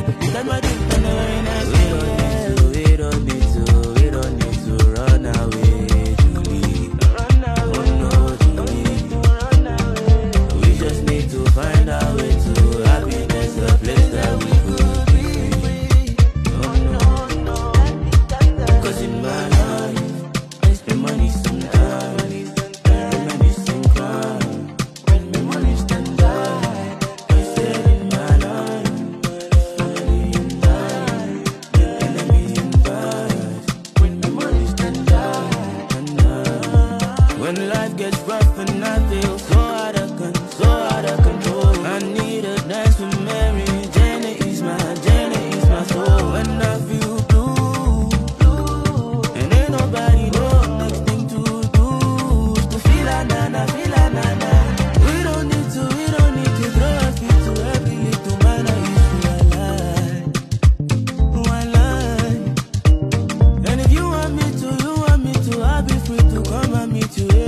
Got my drink and the very next day. We don't need to run away, Julie. Oh no, Julie. We just need to find our way to happiness, a place that we could be free. Oh no, cause in my life, I spend money sometimes. When life gets rough and I feel so out of control, I need a dance with Mary, Jenna is my soul. When I feel blue, and ain't nobody know next thing to do is to feel a na-na. We don't need to throw our feet to every little minor issue. I lie. And if you want me to, I'll be free to come and meet you.